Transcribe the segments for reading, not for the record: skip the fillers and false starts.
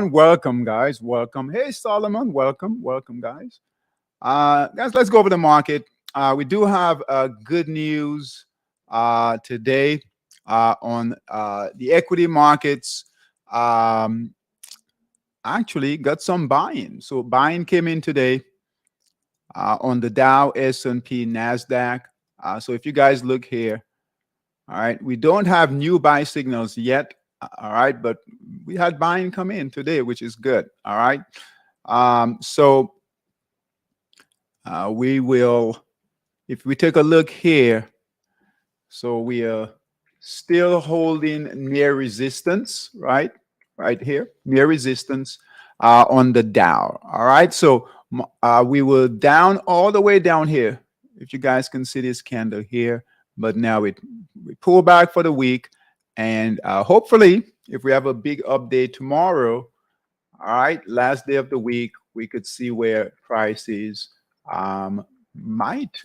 Solomon, welcome, guys. Welcome. Hey, Solomon, welcome. Welcome, guys. Guys, let's go over the market. We do have good news today on the equity markets. Um, Actually, got some buying. So buying came in today on the Dow, S&P, NASDAQ. So if you guys look here, all right, we don't have new buy signals yet. All right, but we had buying come in today, which is good. All right. So we will, if we take a look here, so we are still holding near resistance, right? Right here, near resistance on the Dow. All right. So we were down all the way down here. If you guys can see this candle here, but now we pull back for the week. And hopefully, if we have a big update tomorrow, all right, last day of the week, we could see where prices might,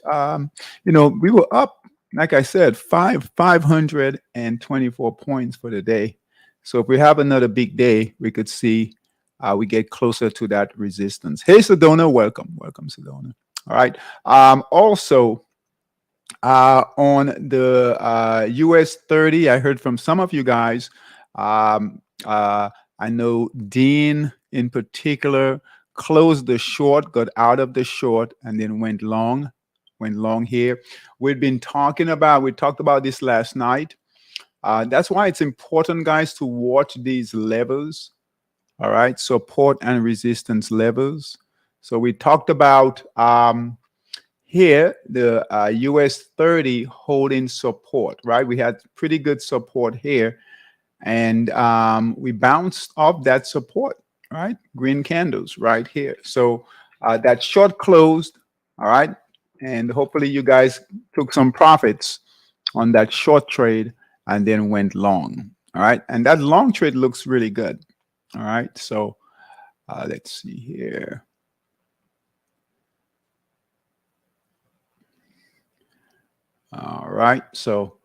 we were up, like I said, 524 points for the day. So if we have another big day, we could see we get closer to that resistance. Hey, Sedona, welcome. Welcome, Sedona. All right. Also, on the US 30, I heard from some of you guys. I know Dean in particular closed the short, got out of the short, and then went long here. We talked about this last night. That's why it's important, guys, to watch these levels. All right, support and resistance levels. So we talked about here, the US 30 holding support, right? We had pretty good support here. And we bounced off that support, right? Green candles right here. So that short closed, all right? And hopefully you guys took some profits on that short trade and then went long, all right? And that long trade looks really good, all right? So let's see here. All right, so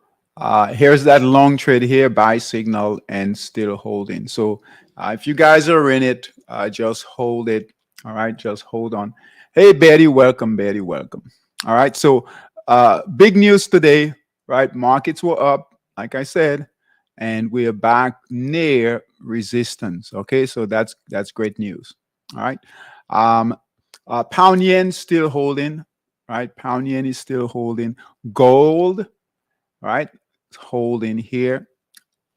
here's that long trade here, buy signal and still holding. So if you guys are in it, just hold it. All right, just hold on. Hey, Betty, welcome, Betty, welcome. All right, so big news today, right? Markets were up, like I said, and we are back near resistance. Okay, so that's great news. All right, pound yen still holding, right? Pound yen is still holding. Gold, right? Holding here.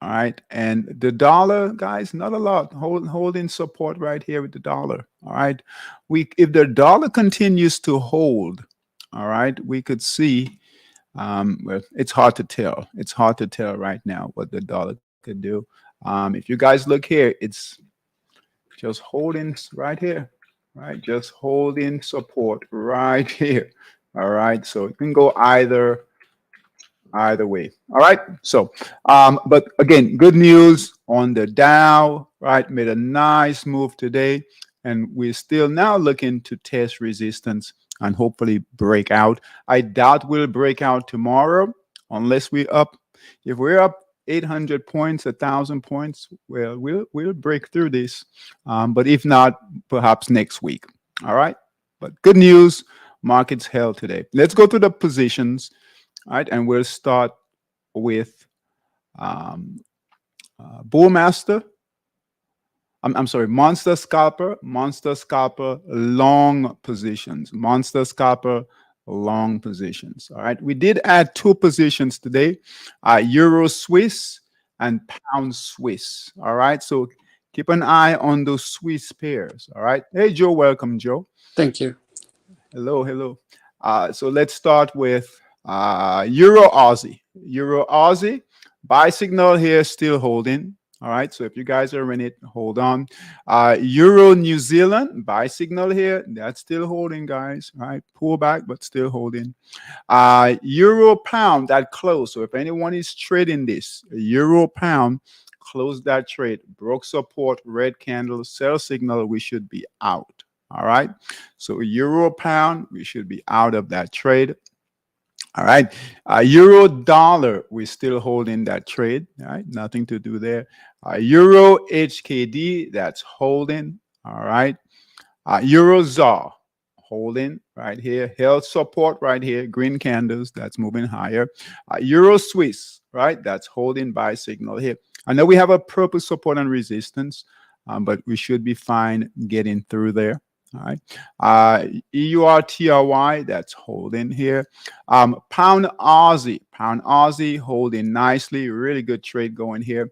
All right. And the dollar, guys, not a lot. Holding support right here with the dollar. All right. If the dollar continues to hold, all right, we could see well, it's hard to tell. It's hard to tell right now what the dollar could do. If you guys look here, it's just holding right here, right? Just holding support right here. All right. So it can go either way. All right. So, but again, good news on the Dow, right? Made a nice move today. And we're still now looking to test resistance and hopefully break out. I doubt we'll break out tomorrow unless we're up. If we're up 800 points, 1,000 points, well, we'll break through this. But if not, perhaps next week. All right. But good news, markets held today. Let's go to the positions. All right, and we'll start with Bullmaster. I'm sorry, Monster Scalper, long positions. Monster Scalper, long positions. All right, we did add 2 positions today, Euro Swiss and Pound Swiss. All right, so keep an eye on those Swiss pairs. All right, hey Joe, welcome Joe. Thank you. Hello, hello. So let's start with Euro Aussie buy signal here still holding. All right, so if you guys are in it, hold on. Euro New Zealand buy signal here, that's still holding, guys. All right, pull back but still holding. Euro pound, that close. So if anyone is trading this Euro pound, close that trade, broke support, red candle, sell signal, we should be out. All right, so Euro pound, we should be out of that trade. All right, Euro dollar, we're still holding that trade. All right, nothing to do there. Euro HKD, that's holding. All right. Euro ZAR, holding right here. Held support right here. Green candles, that's moving higher. Euro Swiss, right? That's holding buy signal here. I know we have a purple support and resistance, but we should be fine getting through there. All right. EURTRY, that's holding here. Pound Aussie holding nicely. Really good trade going here.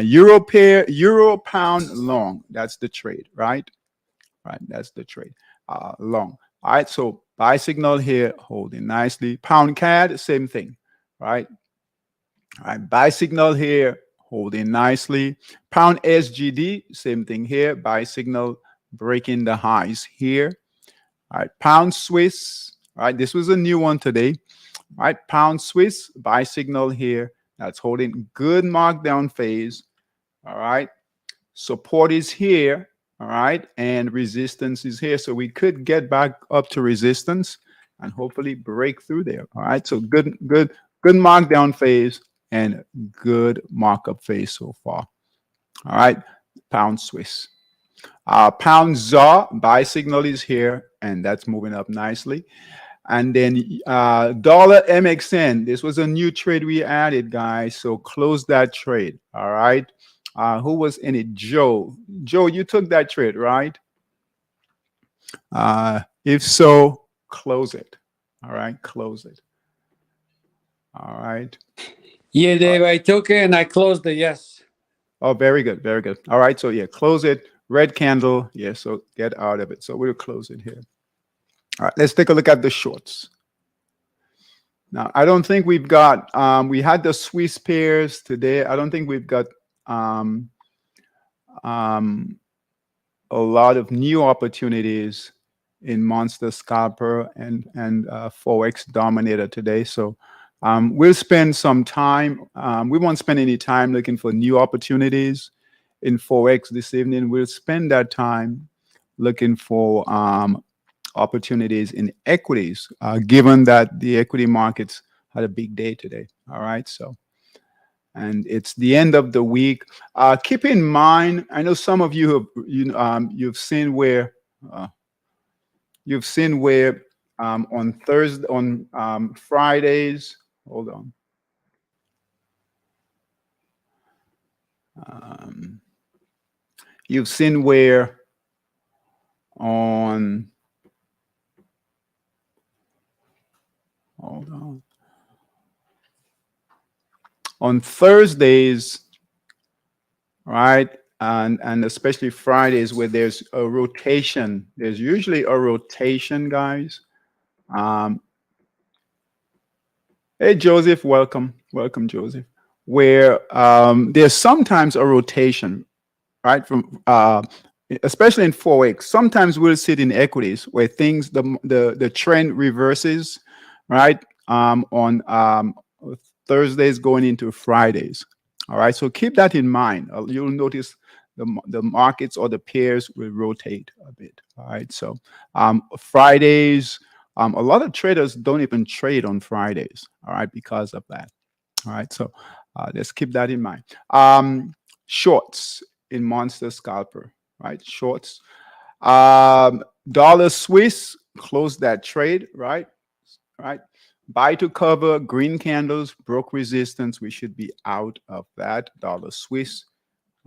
Euro pair, Euro pound long. That's the trade, right? Right. That's the trade. Long. All right. So buy signal here, holding nicely. Pound CAD, same thing, right? All right. Buy signal here, holding nicely. Pound SGD, same thing here. Buy signal breaking the highs here. All right. Pound Swiss. All right. This was a new one today. All right. Pound Swiss, buy signal here. That's holding good markdown phase. All right. Support is here. All right. And resistance is here. So we could get back up to resistance and hopefully break through there. All right. So good markdown phase and good markup phase so far. All right. Pound Swiss. Pound ZAR, buy signal is here, and that's moving up nicely. And then dollar MXN, this was a new trade we added, guys. So close that trade. All right. Who was in it? Joe. Joe, you took that trade, right? If so, close it. All right. Close it. All right. Yeah, Dave, I took it and I closed it. Yes. Oh, very good. Very good. All right. So yeah, close it. Red candle. Yeah. So get out of it. So we'll close it here. All right. Let's take a look at the shorts. Now, I don't think we've got, we had the Swiss pairs today. I don't think we've got a lot of new opportunities in Monster Scalper and Forex Dominator today. So we'll spend some time. We won't spend any time looking for new opportunities in Forex this evening. We'll spend that time looking for opportunities in equities, given that the equity markets had a big day today. All right. So, and it's the end of the week. Keep in mind, I know some of you have you've seen where on Thursday, on Fridays. Hold on. You've seen where on. Hold on. On Thursdays, right, and especially Fridays, where there's a rotation. There's usually a rotation, guys. Hey, Joseph, welcome, Joseph. Where there's sometimes a rotation, right? From especially in Forex, sometimes we'll sit in equities where things the trend reverses, right? On Thursdays going into Fridays. All right, so keep that in mind. You'll notice the markets or the pairs will rotate a bit. All right, so Fridays, a lot of traders don't even trade on Fridays. All right, because of that. All right, so let's keep that in mind. Shorts in Monster Scalper, right? Shorts. Dollar Swiss, close that trade, right? Right. Buy to cover, green candles, broke resistance. We should be out of that. Dollar Swiss.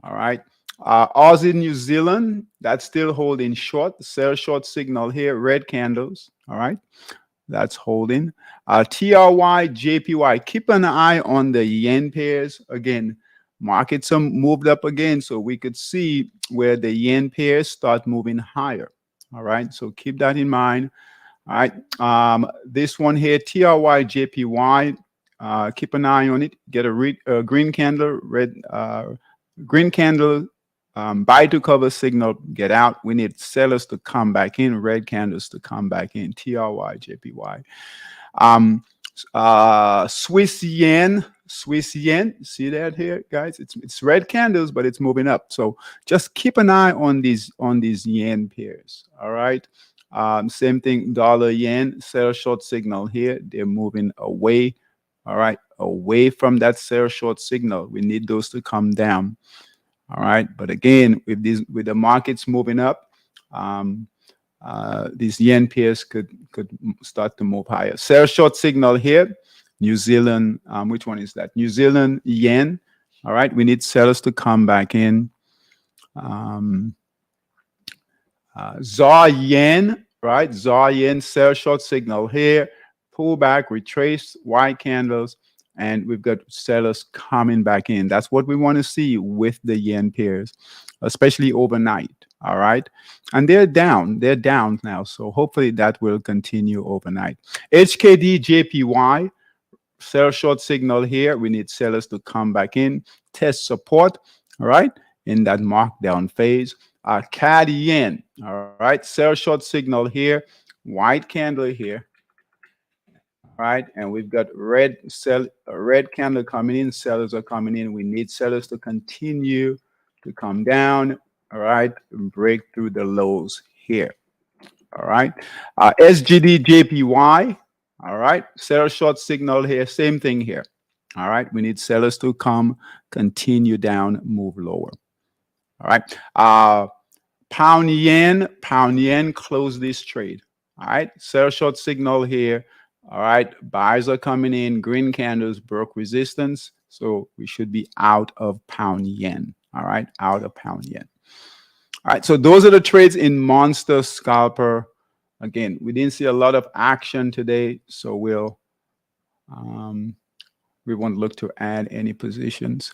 All right. Aussie New Zealand, that's still holding short. Sell short signal here. Red candles. All right. That's holding. TRY, JPY. Keep an eye on the yen pairs. Again, markets are moved up again, so we could see where the yen pairs start moving higher. All right. So keep that in mind. All right, this one here, TRY, JPY, keep an eye on it. Get a green candle, green candle, buy to cover signal, get out. We need sellers to come back in, red candles to come back in, TRY, JPY. Swiss yen, see that here, guys? It's red candles, but it's moving up. So just keep an eye on these yen pairs, all right? Same thing, dollar yen, sell short signal here. They're moving away, all right, away from that sell short signal. We need those to come down. All right. But again, with the markets moving up, these yen pairs could start to move higher. Sell short signal here. New Zealand. Which one is that? New Zealand yen. All right. We need sellers to come back in. ZAR yen, right? ZAR yen, sell short signal here, pull back, retrace, white candles, and we've got sellers coming back in. That's what we want to see with the yen pairs, especially overnight. All right. And they're down. They're down now. So hopefully that will continue overnight. HKD JPY, sell short signal here. We need sellers to come back in, test support, all right, in that markdown phase. CAD yen, all right, sell short signal here, white candle here, all right, and we've got red candle coming in. Sellers are coming in. We need sellers to continue to come down, all right, and break through the lows here. All right. SGD JPY. All right. Sell short signal here. Same thing here. All right. We need sellers to continue down, move lower. All right. Pound yen, close this trade. All right. Sell short signal here. All right. Buyers are coming in. Green candles broke resistance. So we should be out of pound yen. All right. Out of pound yen. All right, so those are the trades in Monster Scalper. Again, we didn't see a lot of action today, so we won't look to add any positions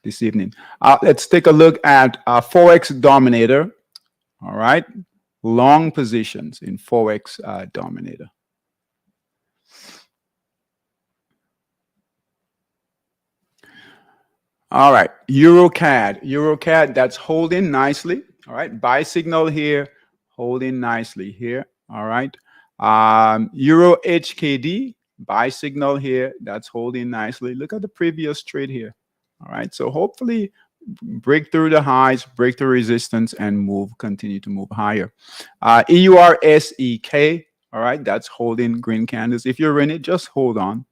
this evening. Let's take a look at Forex Dominator. All right, long positions in Forex Dominator. All right, EuroCAD, that's holding nicely. All right, buy signal here, holding nicely here. All right, Euro HKD, buy signal here, that's holding nicely. Look at the previous trade here. All right, so hopefully break through the highs, break through resistance, and continue to move higher. EURSEK, all right, that's holding green candles. If you're in it, just hold on.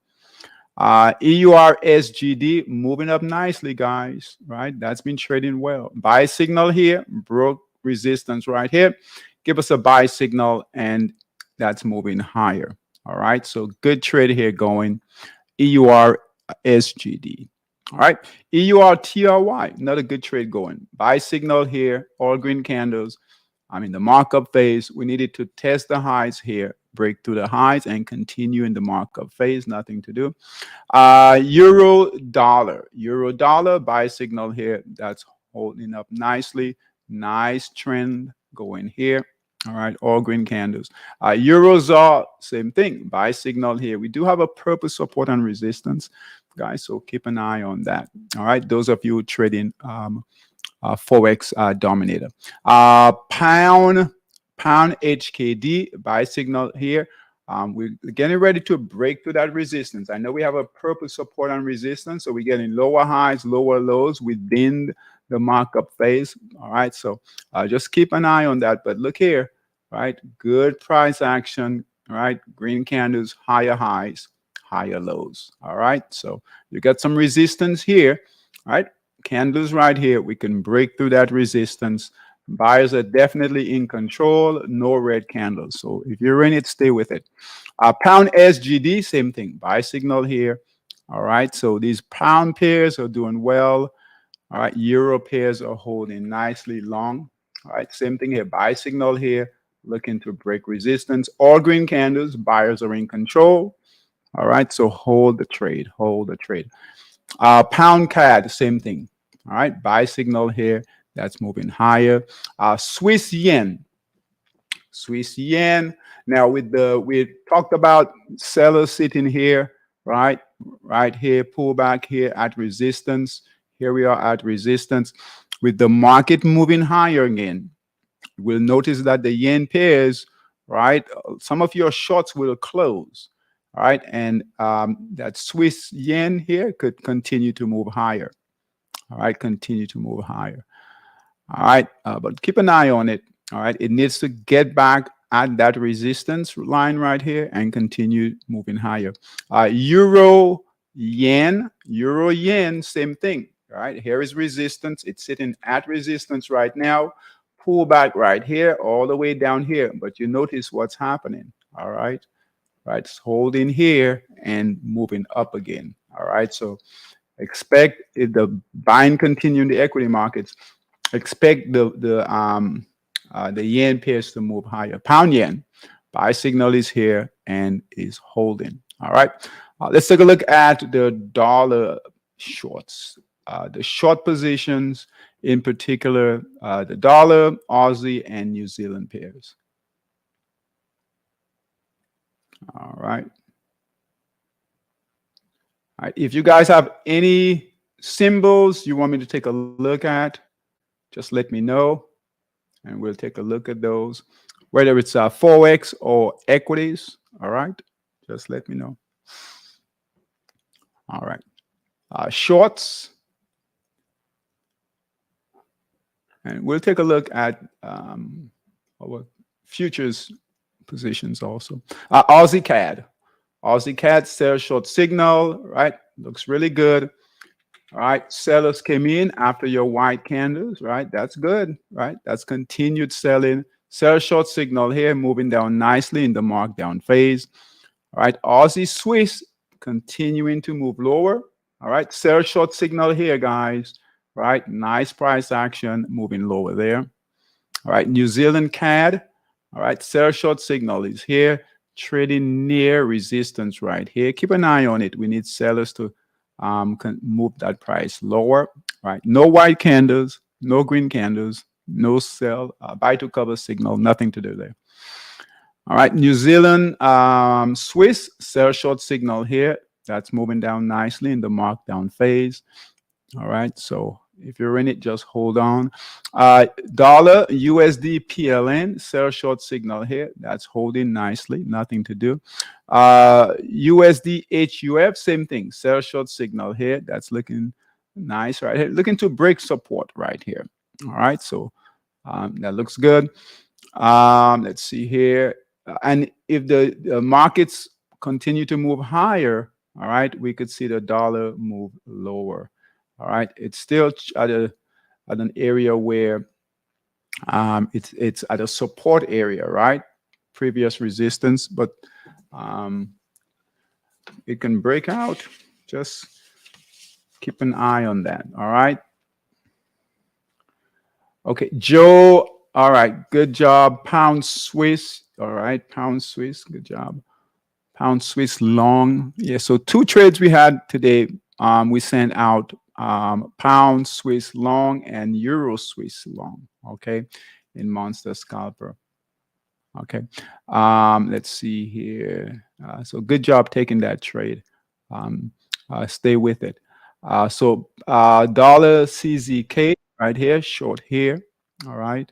EURSGD moving up nicely, guys, right? That's been trading well. Buy signal here, broke resistance right here. Give us a buy signal, and that's moving higher. All right, so good trade here going. EURSGD. All right, EURTRY, another good trade going. Buy signal here, all green candles. I'm in the markup phase. We needed to test the highs here, break through the highs, and continue in the markup phase. Nothing to do. Euro dollar, buy signal here. That's holding up nicely. Nice trend going here. All right, all green candles. Eurozar, same thing. Buy signal here. We do have a purple support and resistance, guys, so keep an eye on that. All right, those of you trading Forex Dominator. Pound HKD, buy signal here. We're getting ready to break through that resistance. I know we have a purple support and resistance, so we're getting lower highs, lower lows within the markup phase. All right, so just keep an eye on that. But look here, right? Good price action, all right? Green candles, higher highs, higher lows. All right, so you got some resistance here, all right? Candles right here. We can break through that resistance. Buyers are definitely in control. No red candles. So if you're in it, stay with it. Pound SGD, same thing. Buy signal here. All right. So these pound pairs are doing well. All right. Euro pairs are holding nicely long. All right. Same thing here. Buy signal here. Looking to break resistance. All green candles. Buyers are in control. All right. So hold the trade. Hold the trade. Pound CAD, same thing. All right. Buy signal here. That's moving higher. Swiss yen. Now we talked about sellers sitting here, right? Right here, pull back here at resistance. Here we are at resistance. With the market moving higher again, we'll notice that the yen pairs, right? Some of your shorts will close, all right? And that Swiss yen here could continue to move higher. All right, continue to move higher. All right, but keep an eye on it. All right, it needs to get back at that resistance line right here and continue moving higher. Euro yen, same thing. All right, here is resistance. It's sitting at resistance right now. Pull back right here, all the way down here. But you notice what's happening. All right, right, it's holding here and moving up again. All right, so expect if the buying continue in the equity markets, expect the yen pairs to move higher. Pound yen, buy signal is here and is holding. All right, let's take a look at the dollar shorts. The short positions, in particular, the dollar, Aussie, and New Zealand pairs. All right. All right. If you guys have any symbols you want me to take a look at, just let me know, and we'll take a look at those. Whether it's Forex or equities, all right? Just let me know. All right. Shorts, and we'll take a look at our futures positions also. Aussie CAD. Aussie CAD sell short signal, right? Looks really good. All right, sellers came in after your white candles, right? That's good, right? That's continued selling. Sell short signal here, moving down nicely in the markdown phase. All right, Aussie Swiss continuing to move lower. All right, sell short signal here, guys. Right, nice price action, moving lower there. All right, New Zealand CAD. All right, sell short signal is here, trading near resistance right here. Keep an eye on it. We need sellers to can move that price lower, right? No white candles, no green candles, no sell, buy to cover signal, nothing to do there. All right, New Zealand, Swiss, sell short signal here. That's moving down nicely in the markdown phase. All right, so if you're in it, just hold on. Dollar, USD, PLN, sell short signal here. That's holding nicely, nothing to do. USD, HUF, same thing. Sell short signal here. That's looking nice right here. Looking to break support right here. All right, so that looks good. Let's see here. And if the markets continue to move higher, all right, we could see the dollar move lower. All right, it's still at an area where it's at a support area, right? Previous resistance, but it can break out. Just keep an eye on that. All right. Okay, Joe. All right, good job. Pound Swiss. All right, Pound Swiss. Good job. Pound Swiss long. Yeah. So 2 trades we had today. We sent out Pound Swiss long and Euro Swiss long. Okay, in Monster Scalper. Okay. Let's see here. So good job taking that trade. Stay with it. So dollar CZK right here, short here. All right.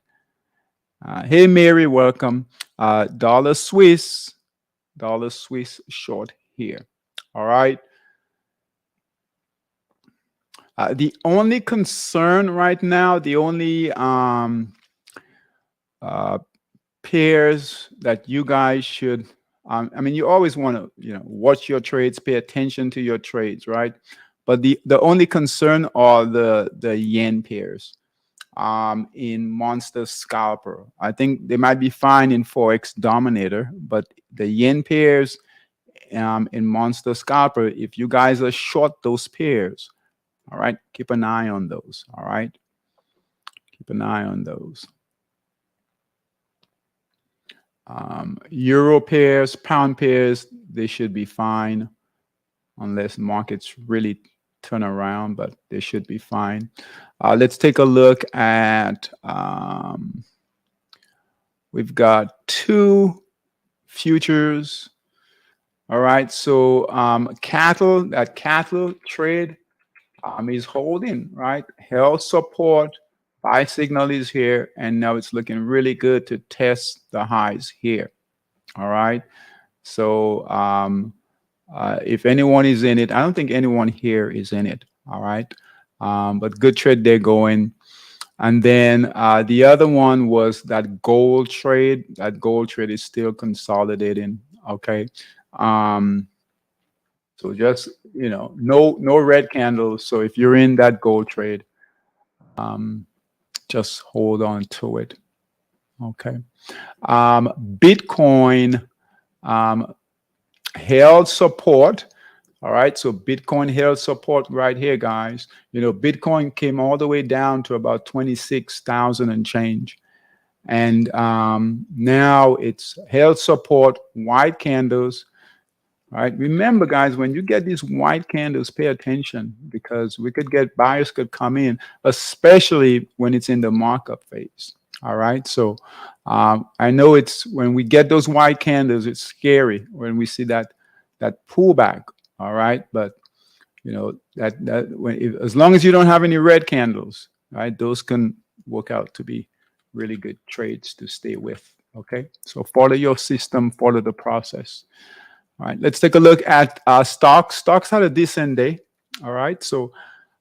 Hey Mary, welcome. Dollar Swiss short here. All right. The only concern right now, the only pairs that you guys should, I mean, you always want to, watch your trades, pay attention to your trades, right? But the only concern are the yen pairs in Monster Scalper. I think they might be fine in Forex Dominator, but the yen pairs in Monster Scalper, if you guys are short those pairs, all right, keep an eye on those. All right, keep an eye on those. Euro pairs, pound pairs, they should be fine unless markets really turn around, but they should be fine. Let's take a look at, we've got 2 futures. All right, so that cattle trade is holding, right? Held support, buy signal is here, and now it's looking really good to test the highs here. All right, so if anyone is in it, I don't think anyone here is in it. All right, but good trade there going. And then the other one was that gold trade. That gold trade is still consolidating. Okay. So just, no red candles. So if you're in that gold trade, just hold on to it. Okay. Bitcoin held support. All right. So Bitcoin held support right here, guys. Bitcoin came all the way down to about 26,000 and change. And now it's held support, white candles. All right. Remember, guys, when you get these white candles, pay attention because buyers could come in, especially when it's in the markup phase. All right. So I know it's when we get those white candles, it's scary when we see that pullback. All right. But as long as you don't have any red candles, right, those can work out to be really good trades to stay with. Okay. So follow your system, follow the process. All right, let's take a look at stocks. Stocks had a decent day. All right, so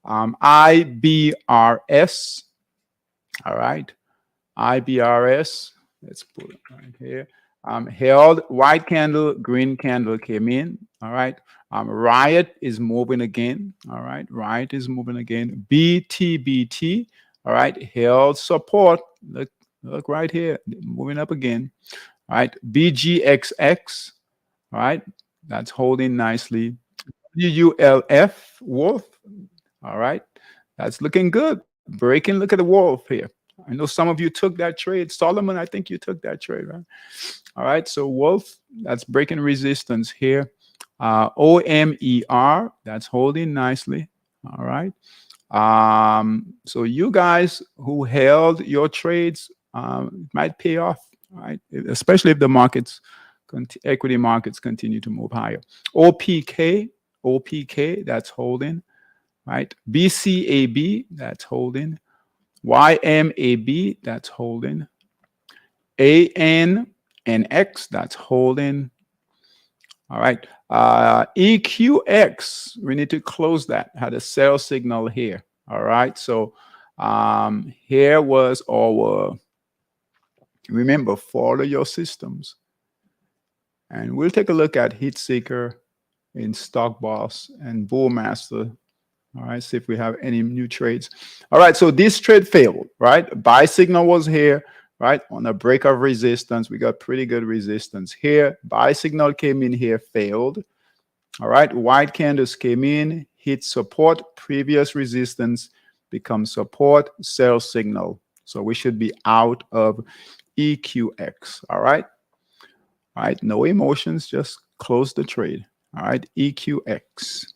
IBRS. All right, IBRS. Let's put it right here. Held white candle, green candle came in. All right. Riot is moving again. All right, Riot is moving again. BTBT. All right, held support. Look right here, moving up again. All right, BGXX. All right, that's holding nicely. WULF, Wolf. All right, that's looking good. Breaking, look at the wolf here. I know some of you took that trade. Solomon, I think you took that trade, right? All right, so Wolf, that's breaking resistance here. OMER, that's holding nicely. All right. So you guys who held your trades, it might pay off, right? Especially if the equity markets continue to move higher. OPK, that's holding, right? BCAB, that's holding. YMAB, that's holding. ANNX, that's holding. All right. EQX, we need to close that. Had a sell signal here. All right. So here was our, remember, follow your systems. And we'll take a look at Heat Seeker in Stock Boss and Bullmaster. All right, see if we have any new trades. All right, so this trade failed, right? Buy signal was here, right? On a break of resistance, we got pretty good resistance here. Buy signal came in here, failed. All right, white candles came in, hit support, previous resistance, becomes support, sell signal. So we should be out of EQX, all right? All right, no emotions, just close the trade. All right, EQX.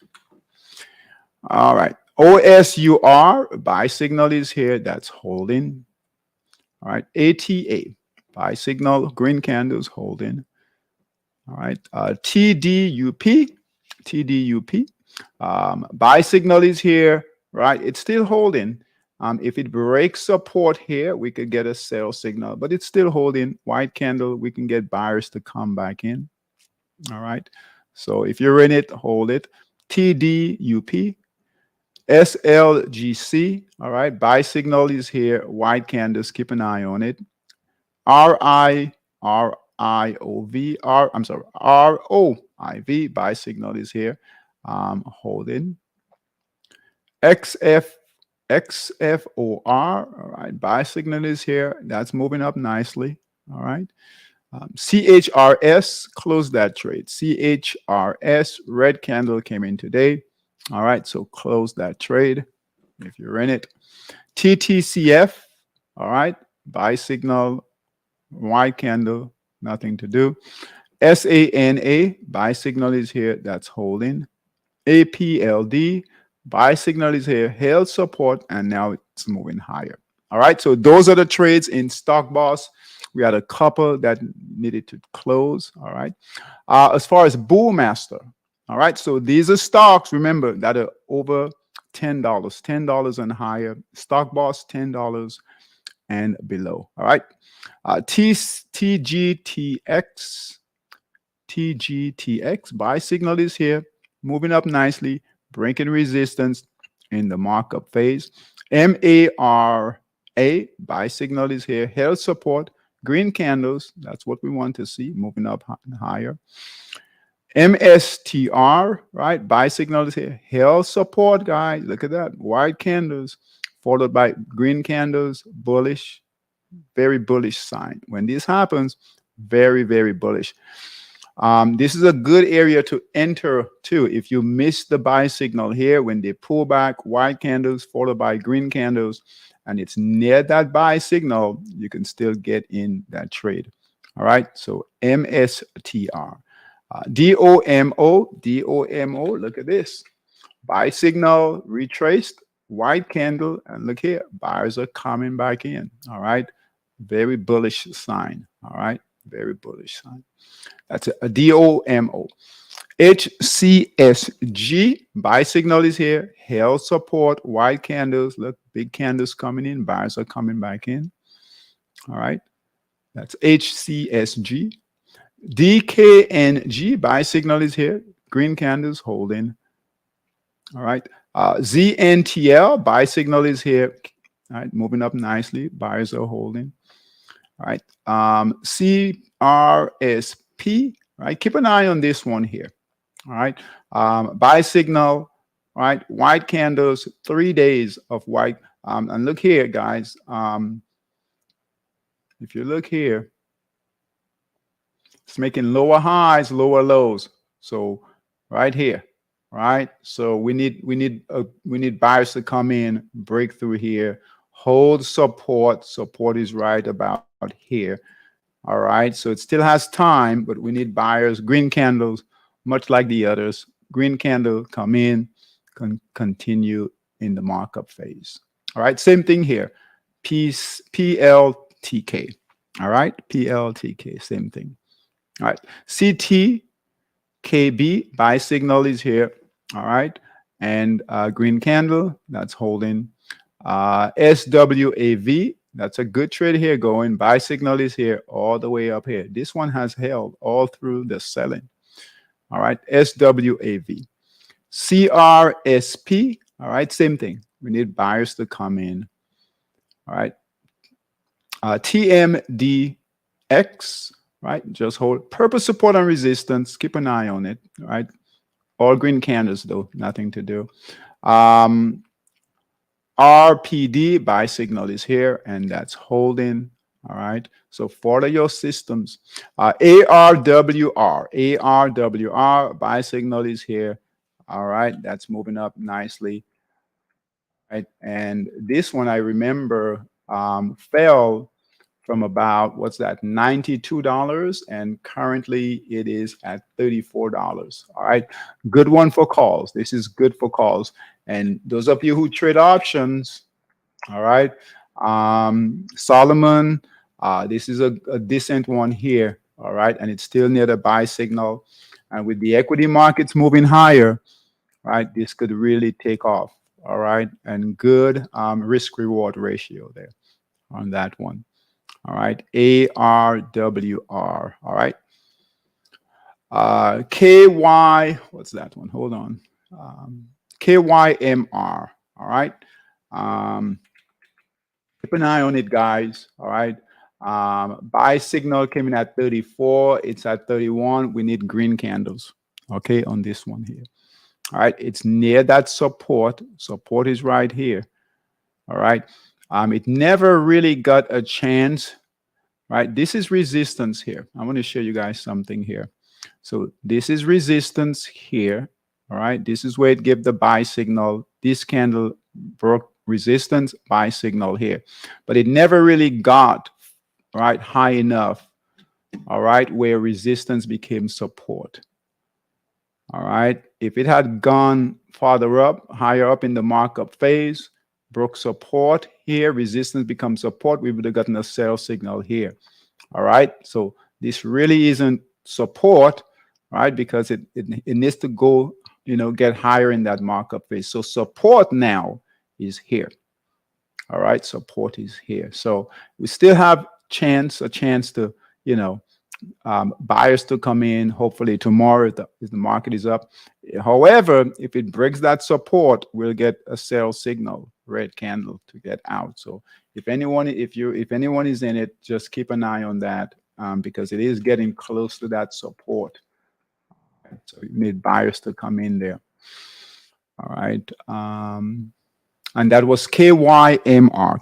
All right, OSUR, buy signal is here, that's holding. All right, ATA, buy signal, green candles holding. All right, TDUP, buy signal is here, right? It's still holding. If it breaks support here, we could get a sell signal, but it's still holding. White candle, we can get buyers to come back in. All right. So if you're in it, hold it. TDUP, SLGC. All right. Buy signal is here. White candles, keep an eye on it. ROIV, buy signal is here. Holding. XFOR, all right, buy signal is here. That's moving up nicely. All right. CHRS, close that trade. CHRS, red candle came in today. All right, so close that trade if you're in it. TTCF, all right, buy signal, white candle, nothing to do. SANA, buy signal is here, that's holding. APLD, buy signal is here, held support, and now it's moving higher. All right, so those are the trades in Stock Boss. We had a couple that needed to close. All right. As far as Bullmaster, all right. So these are stocks, remember, that are over $10, $10 and higher. Stock Boss, $10 and below. All right. TGTX, buy signal is here, moving up nicely, breaking resistance in the markup phase. MARA, buy signal is here, held support, green candles, that's what we want to see, moving up higher. MSTR, right? Buy signal is here. Held support, guys. Look at that. White candles followed by green candles, bullish, very bullish sign. When this happens, very, very bullish. This is a good area to enter too. If you miss the buy signal here, when they pull back, white candles followed by green candles, and it's near that buy signal, you can still get in that trade. All right. So MSTR. DOMO, look at this. Buy signal retraced, white candle, and look here, buyers are coming back in. All right. Very bullish sign. All right. Very bullish sign. That's a DOMO. HCSG, buy signal is here. Held support, white candles. Look, big candles coming in. Buyers are coming back in. All right. That's HCSG. DKNG, buy signal is here. Green candles holding. All right. ZNTL, buy signal is here. All right. Moving up nicely. Buyers are holding. All right. CRSP, right? Keep an eye on this one here. All right. Buy signal, right? White candles, 3 days of white. And look here, guys. If you look here, it's making lower highs, lower lows. So right here, right? So we need buyers to come in, break through here, hold support. Support is right about here. All right. So it still has time, but we need buyers. Green candles, much like the others. Green candle come in, continue in the markup phase. All right. Same thing here. PLTK. All right. PLTK. Same thing. All right. CTKB, buy signal is here. All right. And green candle, that's holding. SWAV, that's a good trade here going. Buy signal is here all the way up here. This one has held all through the selling. All right. SWAV. CRSP. All right. Same thing. We need buyers to come in. All right. TMDX. Right. Just hold. Purpose support and resistance. Keep an eye on it. All right. All green candles, though. Nothing to do. RPD, buy signal is here, and that's holding. All right. So follow your systems. ARWR, buy signal is here. All right. That's moving up nicely. Right. And this one I remember fell from about, what's that, $92, and currently it is at $34. All right. Good one for calls. This is good for calls. And those of you who trade options, all right. Solomon, this is a decent one here. All right. And it's still near the buy signal. And with the equity markets moving higher, right, this could really take off. All right. And good risk reward ratio there on that one. All right. ARWR. All right. KY, what's that one? Hold on. KYMR. All right. Keep an eye on it, guys. All right. Buy signal came in at 34. It's at 31. We need green candles. Okay. On this one here. All right. It's near that support. Support is right here. All right. It never really got a chance. Right. This is resistance here. I want to show you guys something here. So this is resistance here. All right. This is where it gave the buy signal. This candle broke resistance, buy signal here. But it never really got right high enough. All right. Where resistance became support. All right. If it had gone farther up, higher up in the markup phase, broke support here, resistance becomes support, we would have gotten a sell signal here. All right. So this really isn't support, right? Because it needs to go, get higher in that markup phase. So support now is here. All right. Support is here. So we still have a chance to, buyers to come in hopefully tomorrow if the market is up. However, if it breaks that support, we'll get a sell signal, red candle, to get out. So if anyone is in it, just keep an eye on that because it is getting close to that support. So you need buyers to come in there. All right. And that was KYMR,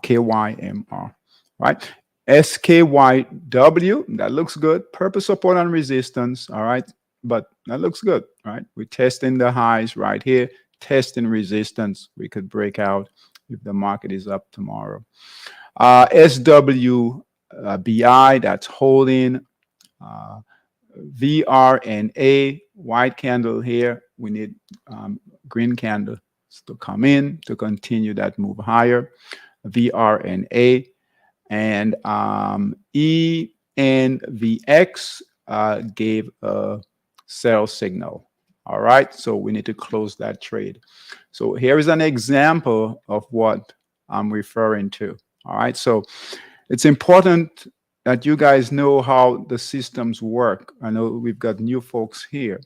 right? SKYW, that looks good. Purpose support and resistance, all right? But that looks good, right? We're testing the highs right here, testing resistance. We could break out if the market is up tomorrow. SWBI, that's holding. VRNA, white candle here. We need green candle to come in to continue that move higher. VRNA and ENVX gave a sell signal. All right, so we need to close that trade. So here is an example of what I'm referring to. All right, so it's important that you guys know how the systems work. I know we've got new folks here.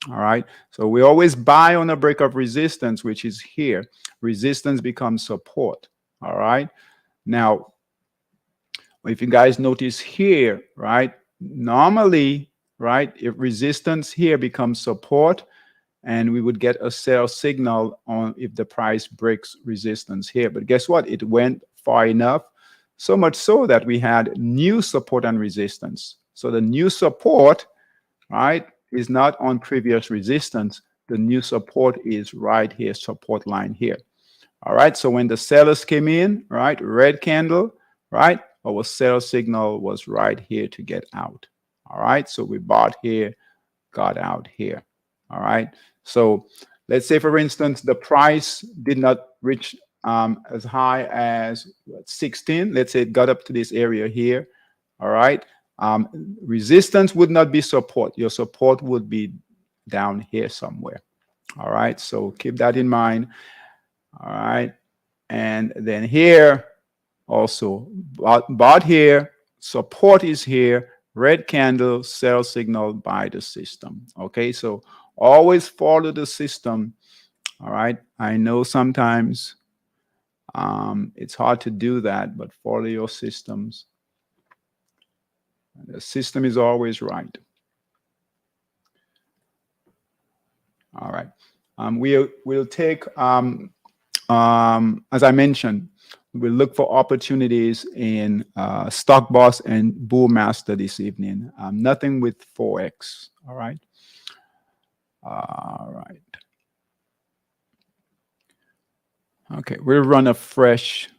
All right. So we always buy on a break of resistance, which is here. Resistance becomes support. All right. Now, if you guys notice here, right, normally, right, if resistance here becomes support, and we would get a sell signal on if the price breaks resistance here. But guess what? It went far enough, so much so that we had new support and resistance. So the new support, right, is not on previous resistance. The new support is right here, support line here. All right, so when the sellers came in, right, red candle, right, our sell signal was right here to get out. All right, so we bought here, got out here. All right, so let's say, for instance, the price did not reach as high as 16. Let's say it got up to this area here. All right, resistance would not be support. Your support would be down here somewhere. All right, so keep that in mind. All right, and then here also bought here, support is here, red candle, sell signal by the system. Okay, so always follow the system. All right, I know sometimes it's hard to do that, but follow your systems. The system is always right. All right, we'll take as I mentioned, we'll look for opportunities in Stock Boss and Bullmaster this evening. Nothing with Forex. All right. All right. Okay, we'll run a fresh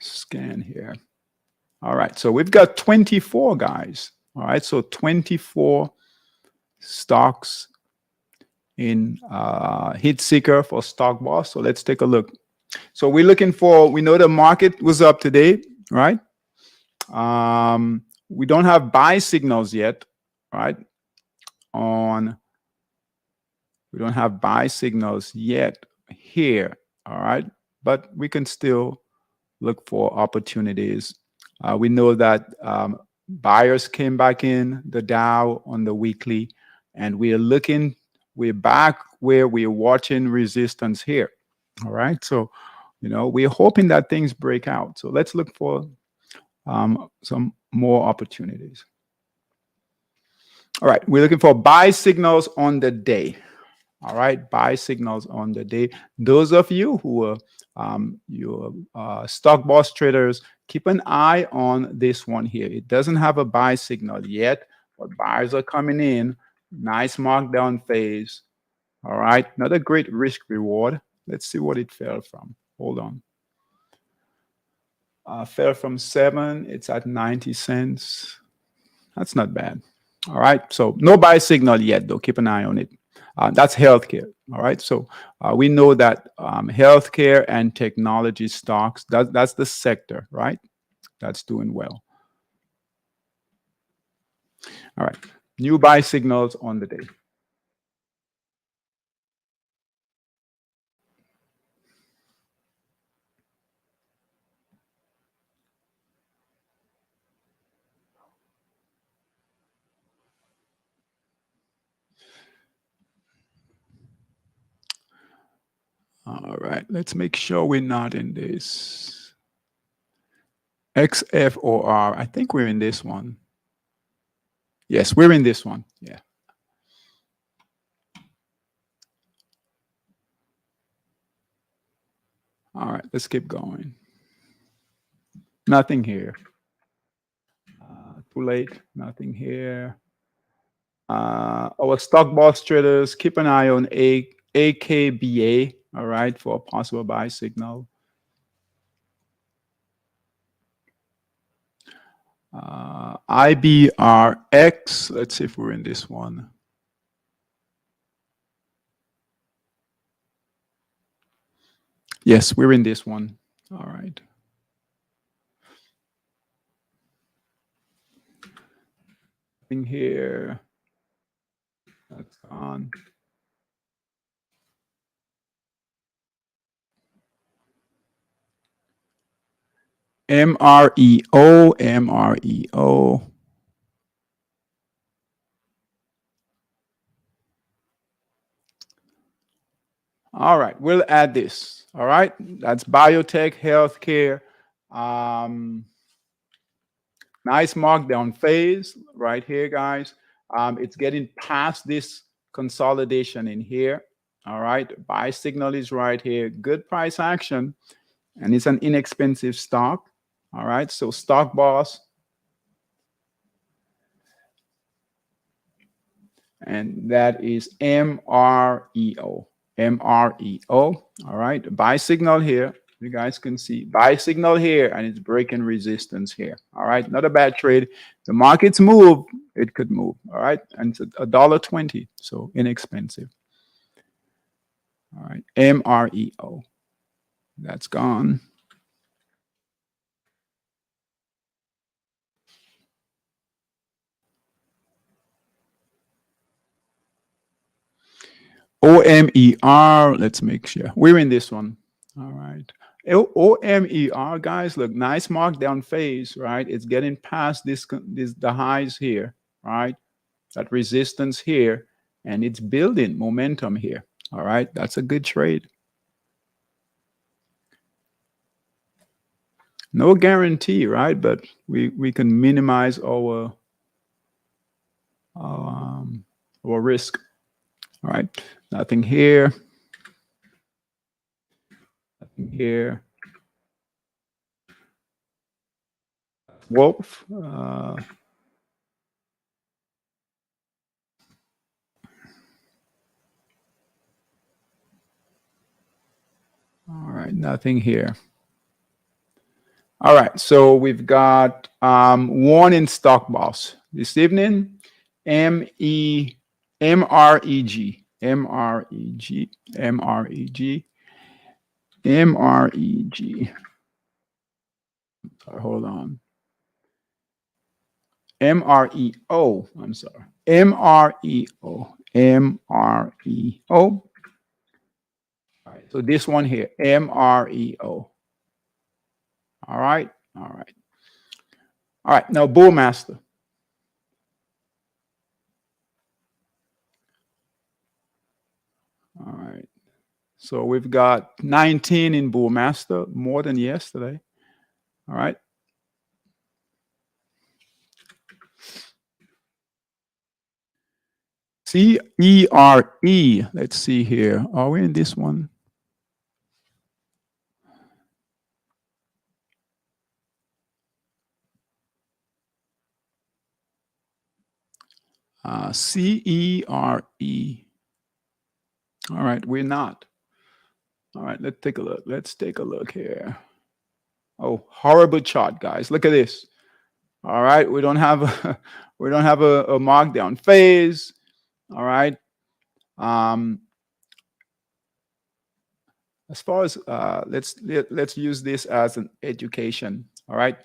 scan here. All right, so we've got 24 guys. All right, so 24 stocks in hit seeker for Stock Boss. So let's take a look. So we're looking for, we know the market was up today, right? We don't have buy signals yet, right? We don't have buy signals yet here, all right? But we can still look for opportunities. We know that buyers came back in the Dow on the weekly, and we're back where we're watching resistance here, all right? So, we're hoping that things break out. So let's look for some more opportunities. All right, we're looking for buy signals on the day. All right, buy signals on the day. Those of you who are your Stock Boss traders, keep an eye on this one here. It doesn't have a buy signal yet, but buyers are coming in. Nice markdown phase. All right, not a great risk reward. Let's see what it fell from. Hold on. Fell from 7. It's at 90 cents. That's not bad. All right, so no buy signal yet, though. Keep an eye on it. That's healthcare. All right, so we know that healthcare and technology stocks, that's the sector, right? That's doing well. All right, new buy signals on the day. All right, let's make sure we're not in this. XFOR, I think we're in this one. Yes, we're in this one. Yeah. All right, let's keep going. Nothing here. Too late. Nothing here. Our stock boss traders, keep an eye on AKBA, all right, for a possible buy signal. IBRX, let's see if we're in this one. Yes, we're in this one. All right. Thing here. That's gone. MREO, MREO. All right, we'll add this. All right, that's biotech, healthcare. Nice markdown phase right here, guys. It's getting past this consolidation in here. All right, buy signal is right here. Good price action, and it's an inexpensive stock. All right, so stock boss, and that is MREO. MREO. All right, buy signal here. You guys can see buy signal here, and it's breaking resistance here. All right, not a bad trade. The markets move, it could move. All right, and it's $1.20, so inexpensive. All right, MREO. That's gone. OMER. Let's make sure we're in this one. All right. OMER, guys, look, nice markdown phase, right? It's getting past the highs here, right? That resistance here, and it's building momentum here. All right, that's a good trade. No guarantee, right? But we can minimize our risk. All right, nothing here. Nothing here. Wolf. All right, nothing here. All right, so we've got one in stock boss this evening. MREG. MREG. MREG. MREG. Sorry, hold on. MREO. I'm sorry. MREO. MREO. All right, so this one here, MREO. All right. All right. All right. Now, Bullmaster. All right. So we've got 19 in Bullmaster, more than yesterday. All right. CERE. Let's see here. Are we in this one? CERE. All right, we're not. All right, let's take a look. Let's take a look here. Oh, horrible chart, guys. Look at this. All right, we don't have a, we don't have a markdown phase. All right. As far as let's use this as an education. All right.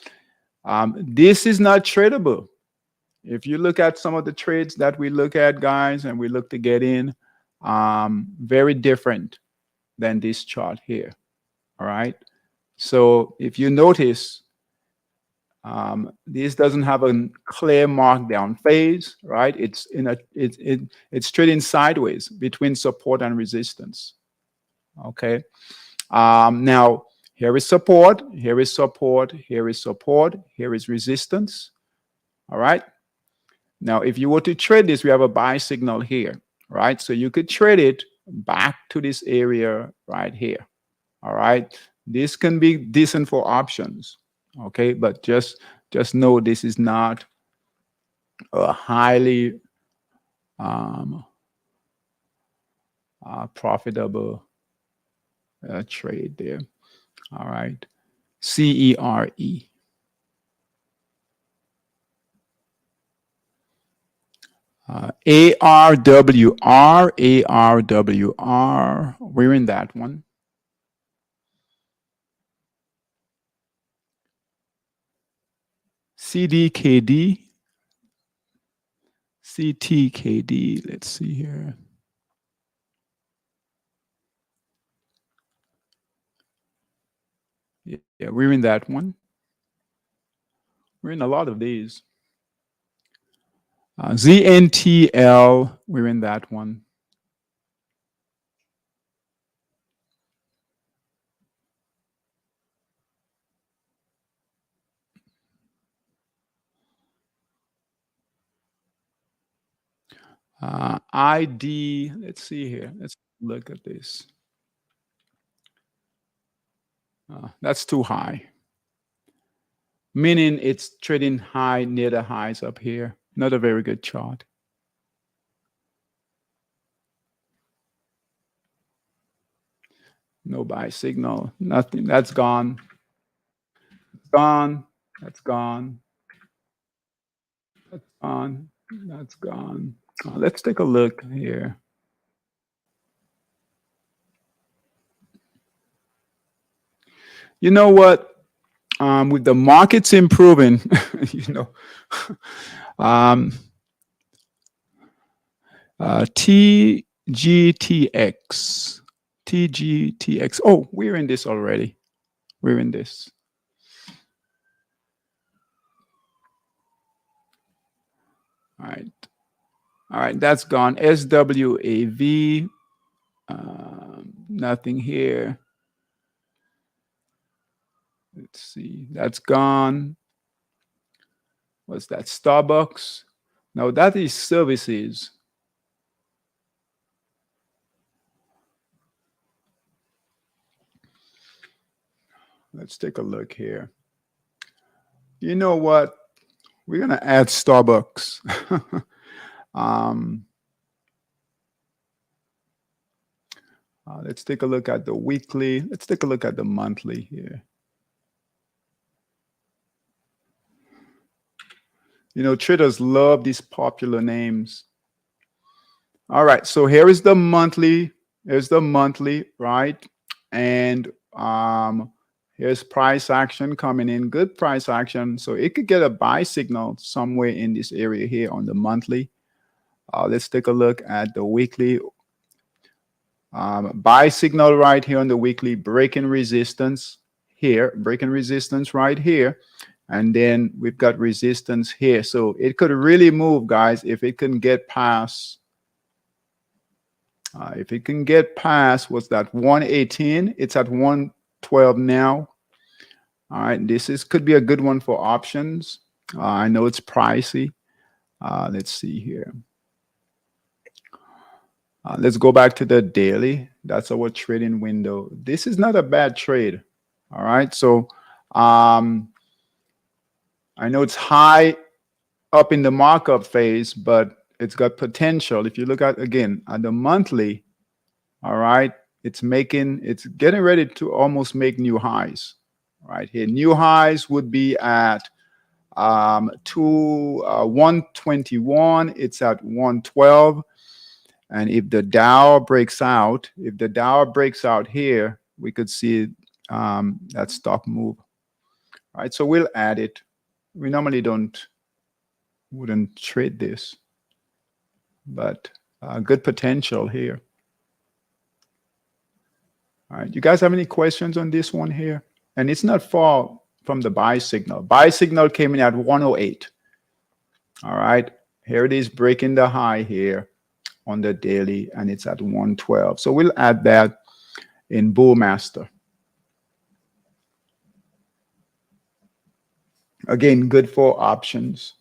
This is not tradable. If you look at some of the trades that we look at, guys, and we look to get in, very different than this chart here. All right. So if you notice, this doesn't have a clear markdown phase, right? It's trading sideways between support and resistance. Okay. Now here is support, here is support, here is support, here is resistance. All right. Now, if you were to trade this, we have a buy signal here, right? So you could trade it back to this area right here. All right. This can be decent for options. Okay. But just know this is not a highly profitable trade there. All right. CERE. ARWR, ARWR. We're in that one. CDKD, CTKD. Let's see here. Yeah, we're in that one. We're in a lot of these. ZNTL, we're in that one. ID, let's see here. Let's look at this. That's too high. Meaning it's trading high near the highs up here. Not a very good chart. No buy signal, nothing. That's gone. Gone. That's gone. That's gone. That's gone. Let's take a look here. You know what? With the markets improving, you know, TGTX, TGTX. Oh, we're in this already. We're in this. All right. All right, that's gone. SWAV, nothing here. Let's see, that's gone. What's that? Starbucks. Now that is services. Let's take a look here. You know what? We're gonna add Starbucks. Let's take a look at the weekly. Let's take a look at the monthly here. You know, traders love these popular names. All right, so here is the monthly. Here's the monthly, right? And here's price action coming in. Good price action. So it could get a buy signal somewhere in this area here on the monthly. Let's take a look at the weekly. Buy signal right here on the weekly, breaking resistance here, breaking resistance right here. And then we've got resistance here. So it could really move, guys, if it can get past. If it can get past, what's that, 118? It's at 112 now. All right, could be a good one for options. I know it's pricey. Let's see here. Let's go back to the daily. That's our trading window. This is not a bad trade. All right, so I know it's high up in the markup phase, but it's got potential. If you look at, again, at the monthly, all right, it's getting ready to almost make new highs right here. New highs would be at 121. It's at 112. And if the Dow breaks out, here, we could see that stock move. All right, so we'll add it. We normally wouldn't trade this, but good potential here. All right, you guys have any questions on this one here? And it's not far from the buy signal. Buy signal came in at 108. All right, here it is breaking the high here on the daily, and it's at 112. So we'll add that in Bullmaster. Again, good for options.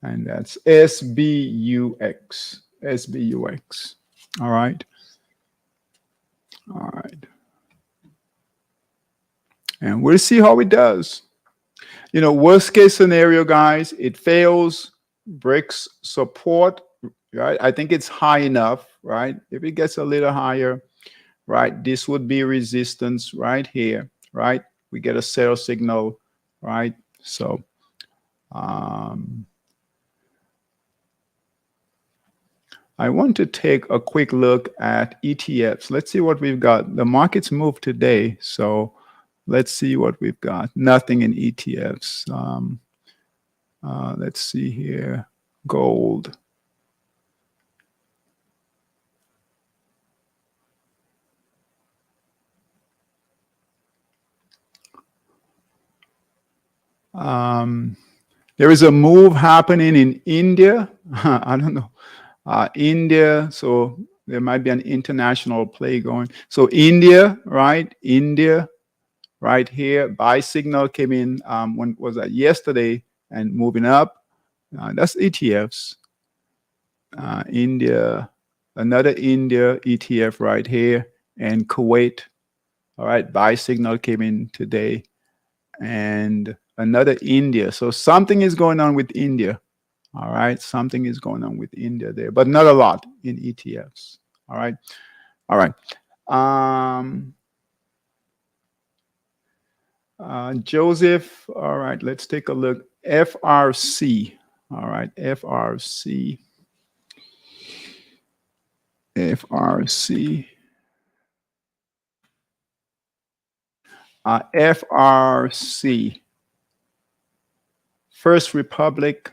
and that's SBUX. SBUX. All right. All right. And we'll see how it does. You know, worst case scenario, guys, it fails, breaks support, right? I think it's high enough, right? If it gets a little higher, right, this would be resistance right here, right? We get a sell signal, right? So, I want to take a quick look at ETFs. Let's see what we've got. The markets moved today, so let's see what we've got. Nothing in ETFs. Let's see here. Gold. There is a move happening in India. I don't know. India, so there might be an international play going. So India, right? India, right here. Buy signal came in, when was that? Yesterday, and moving up. That's ETFs. India, another India ETF right here, and Kuwait. All right, buy signal came in today, and another India. So something is going on with India. All right, something is going on with India there, but not a lot in ETFs. All right, all right. Joseph, all right, let's take a look. FRC, all right, FRC, FRC, FRC, First Republic.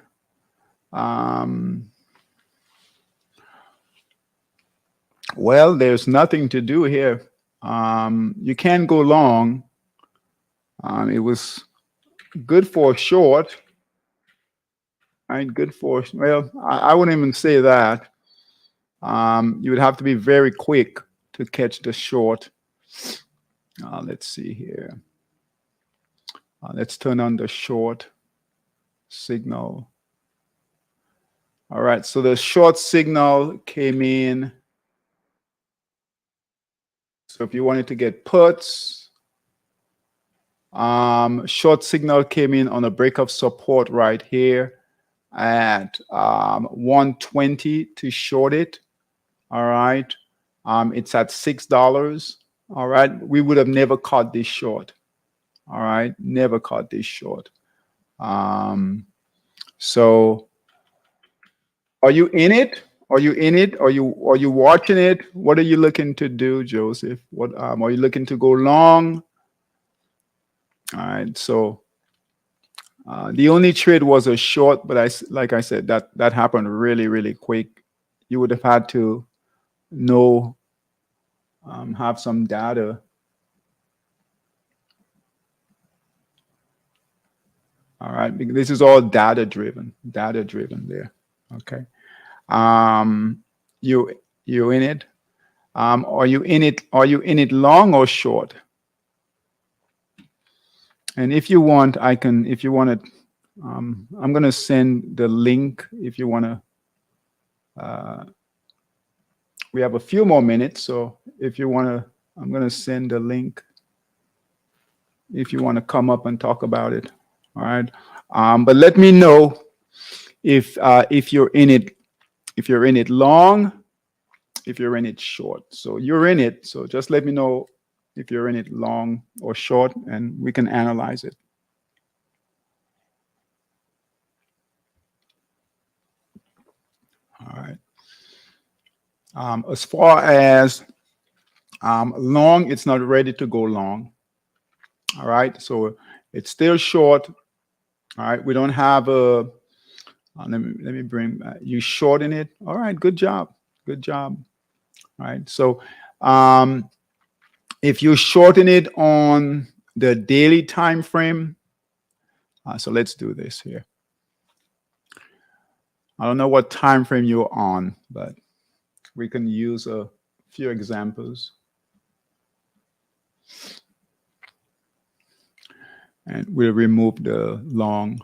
Well, there's nothing to do here. You can go long. It was good for a short. Right, good for, well, I wouldn't even say that. You would have to be very quick to catch the short. Let's see here. Let's turn on the short signal. All right, so the short signal came in. So if you wanted to get puts, short signal came in on a break of support right here at 120 to short it. All right, it's at $6. All right, we would have never caught this short. All right, never caught this short. So are you in it? Are you in it? Are you watching it? What are you looking to do, Joseph? What are you looking to go long? All right, so the only trade was a short, but like I said, that happened really, really quick. You would have had to know, have some data. All right, because this is all data driven there. Okay. You in it? Are you in it? Are you in it long or short? And if you want, I can. If you want to, I'm going to send the link. If you want to, we have a few more minutes, so if you want to, I'm going to send the link. If you want to come up and talk about it, all right. But let me know if you're in it. If you're in it long, if you're in it short. So you're in it. So just let me know if you're in it long or short, and we can analyze it. All right. As far as long, it's not ready to go long. All right. So it's still short. All right. We don't have a. Let me bring you shorting it. All right. Good job. Good job. All right. So if you shorten it on the daily time frame, so let's do this here. I don't know what time frame you're on, but we can use a few examples. And we'll remove the long.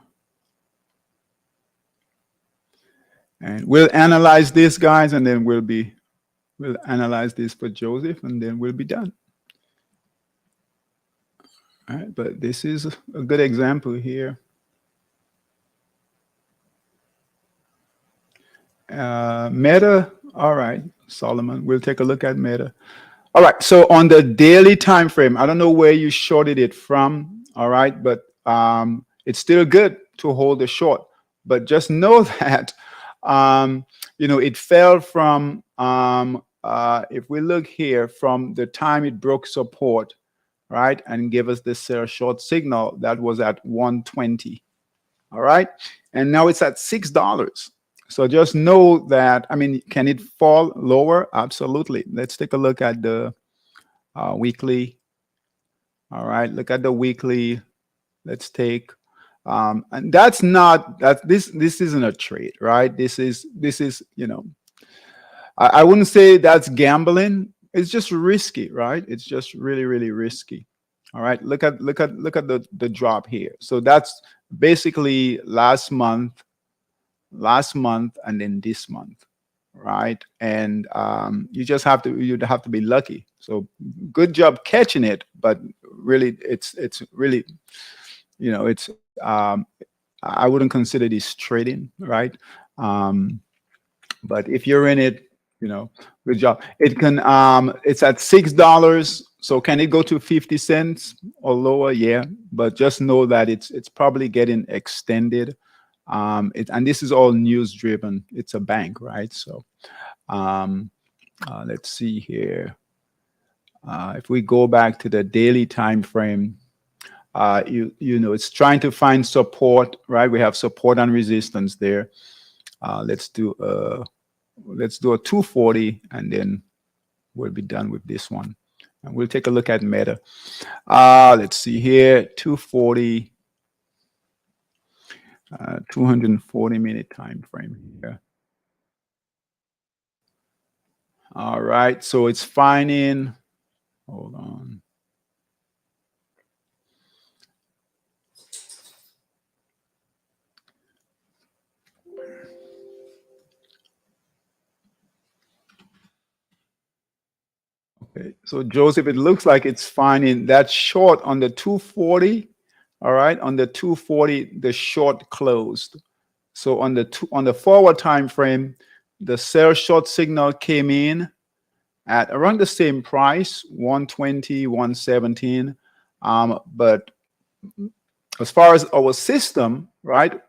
And we'll analyze this, guys, and then we'll analyze this for Joseph, and then we'll be done. All right, but this is a good example here. Meta, all right, Solomon, we'll take a look at Meta. All right, so on the daily time frame, I don't know where you shorted it from, all right, but it's still good to hold a short. But just know that, it fell from, if we look here, from the time it broke support, right, and gave us this short signal that was at 120, all right, and now it's at $6. So just know that, I mean, can it fall lower? Absolutely. Let's take a look at the weekly. All right, look at the weekly. Let's take, and that's not that this isn't a trade, right? This is I wouldn't say that's gambling. It's just risky, right? It's just really, really risky. All right, look at the drop here. So that's basically last month, and then this month, right? And you'd have to be lucky. So good job catching it, but really, it's really, it's I wouldn't consider this trading, right? But if you're in it, good job. It can it's at $6. So can it go to 50 cents or lower? Yeah, but just know that it's probably getting extended. And this is all news driven. It's a bank, right? So let's see here. If we go back to the daily time frame, it's trying to find support, right? We have support and resistance there. Let's do a 240, and then we'll be done with this one. And we'll take a look at Meta. Let's see here, 240, 240-minute time frame here. All right, so it's finding. Hold on. Okay, so Joseph, it looks like it's finding that short on the 240. All right, on the 240, the short closed. So on the forward time frame, the sell short signal came in at around the same price, 120, 117. But as far as our system, right,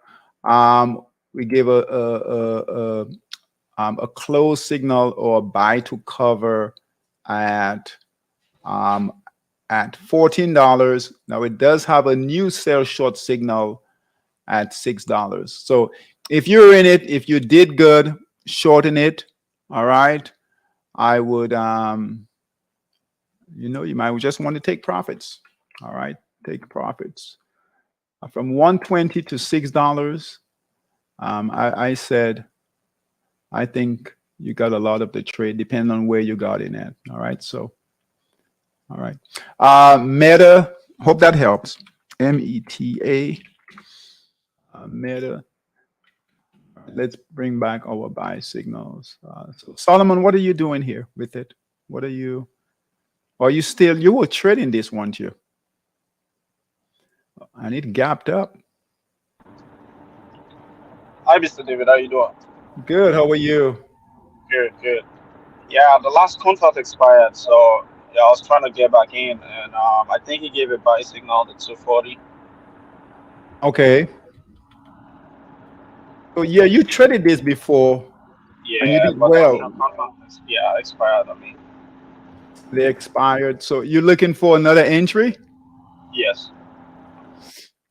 we gave a close signal or a buy to cover at $14. Now it does have a new sell short signal at $6. So if you're in it, if you did good, shorten it. All right, I would you might just want to take profits. All right, take profits from 120 to $6. I said I think you got a lot of the trade depending on where you got in at. All right, so all right, Meta, hope that helps. META, Meta. Let's bring back our buy signals. So Solomon, what are you doing here with it? What are you you were trading this, weren't you? And it gapped up. Hi, Mr. David. How you doing? Good. How are you? Good, good. Yeah, the last contract expired, so yeah, I was trying to get back in, and I think he gave a buy signal to 240. Okay. So yeah, you traded this before and you Yeah, did but the well. option contract, yeah, expired. I mean, They expired. So you're looking for another entry yes.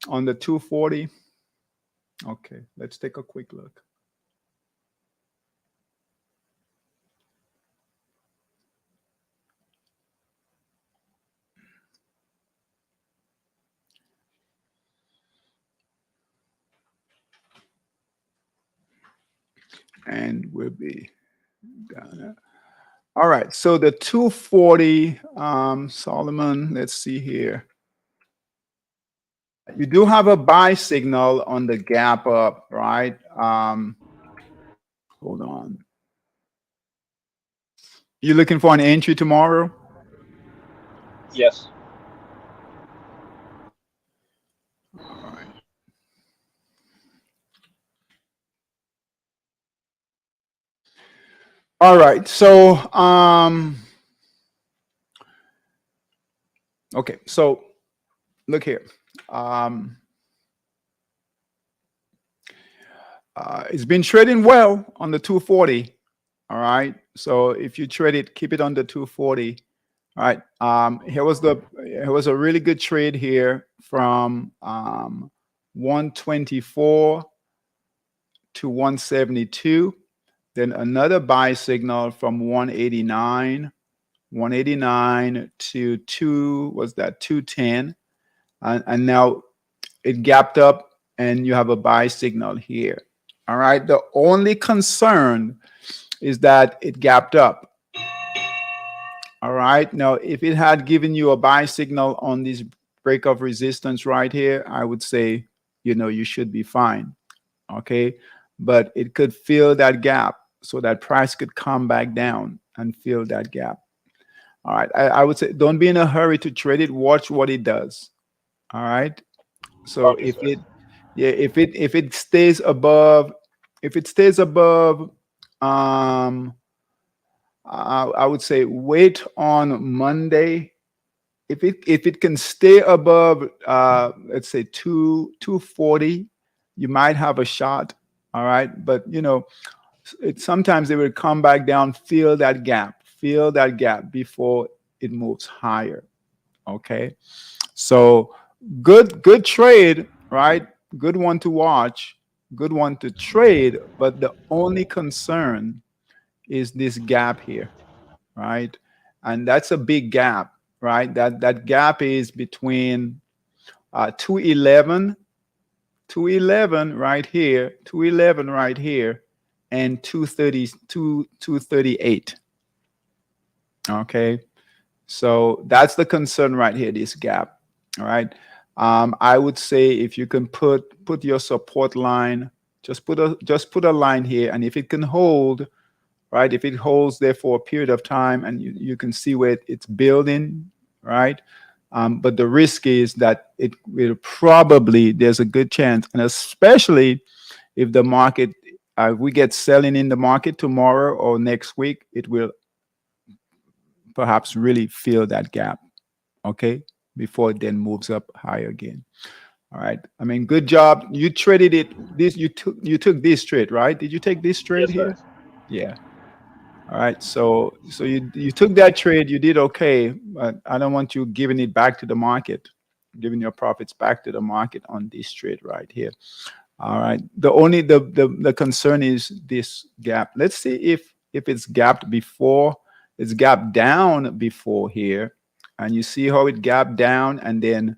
on the 240. Okay, let's take a quick look. And we'll be done. All right, so the 240, Solomon, let's see here. You do have a buy signal on the gap up, right? Hold on. You looking for an entry tomorrow? Yes. All right. All right. So, okay. So look here. Um, it's been trading well on the 240. All right. So if you trade it, keep it under 240. All right. Here was a really good trade here from 124 to 172. Then another buy signal from 189 to 210. And now it gapped up and you have a buy signal here. All right. The only concern is that it gapped up. All right. Now, if it had given you a buy signal on this break of resistance right here, I would say, you should be fine. Okay. But it could fill that gap so that price could come back down and fill that gap. All right. I would say don't be in a hurry to trade it. Watch what it does. All right. So Okay, sir. if it stays above, um, I would say wait on Monday. If it can stay above, let's say 240, you might have a shot. All right, but sometimes they will come back down, fill that gap before it moves higher. Okay, so good trade, right? Good one to watch, good one to trade. But the only concern is this gap here, right? And that's a big gap, right? That gap is between 211, right here, 211 right here, and 238. Okay, so that's the concern right here, this gap. All right. I would say if you can put your support line, just put a line here, and if it can hold, right, if it holds there for a period of time, and you can see where it's building, right. But the risk is that it will probably, there's a good chance, and especially if the market, we get selling in the market tomorrow or next week, it will perhaps really fill that gap. Okay, before it then moves up higher again. All right. I mean, good job. You traded it. You took this trade, right? Did you take this trade Yes, sir. here? Yeah. All right. So you took that trade. You did okay, but I don't want you giving it back to the market, giving your profits back to the market on this trade right here. All right. The concern is this gap. Let's see if it's gapped before. It's gapped down before here, and you see how it gapped down, and then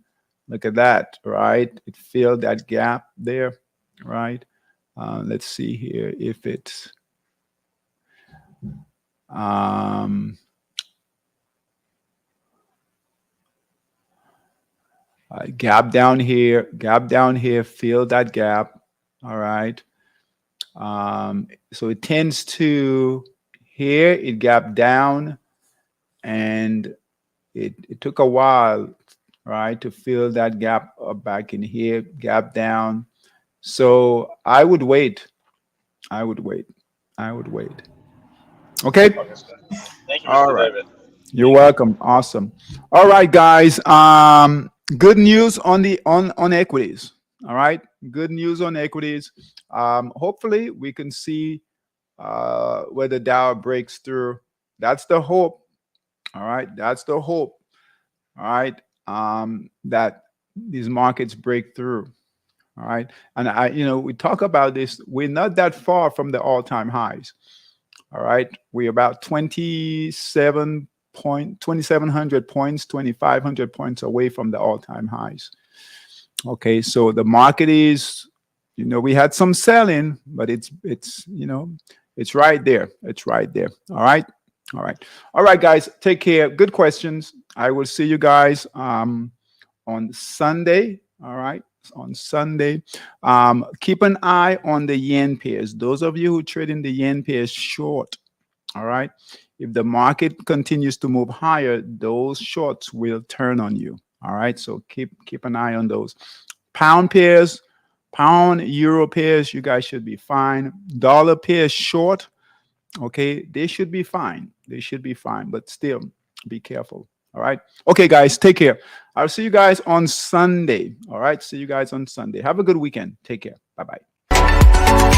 look at that, right? It filled that gap there, right? Let's see here if it's um, gap down here, fill that gap. All right. So it tends to here, it gapped down, and it took a while, right, to fill that gap up back in here, gap down. So I would wait. I would wait. I would wait. Okay. Okay, sir. Thank you, All Mr. right. David. You're Thank you. welcome. Awesome. All right, guys. Good news on the on equities. All right. Good news on equities. Hopefully we can see where the Dow breaks through. That's the hope. All right. That's the hope. All right. That these markets break through. All right. And we talk about this. We're not that far from the all-time highs. All right. We're about 2,700 points, 2,500 points away from the all-time highs. Okay. So the market is, we had some selling, but it's right there. It's right there. All right. All right. All right, guys. Take care. Good questions. I will see you guys on Sunday. All right. on Sunday. Keep an eye on the yen pairs. Those of you who trade in the yen pairs short, all right. If the market continues to move higher, those shorts will turn on you. All right. So keep an eye on those. Pound pairs, pound euro pairs, you guys should be fine. Dollar pairs short, okay, they should be fine. They should be fine, but still be careful. All right. Okay, guys, take care. I'll see you guys on Sunday. All right. See you guys on Sunday. Have a good weekend. Take care. Bye bye.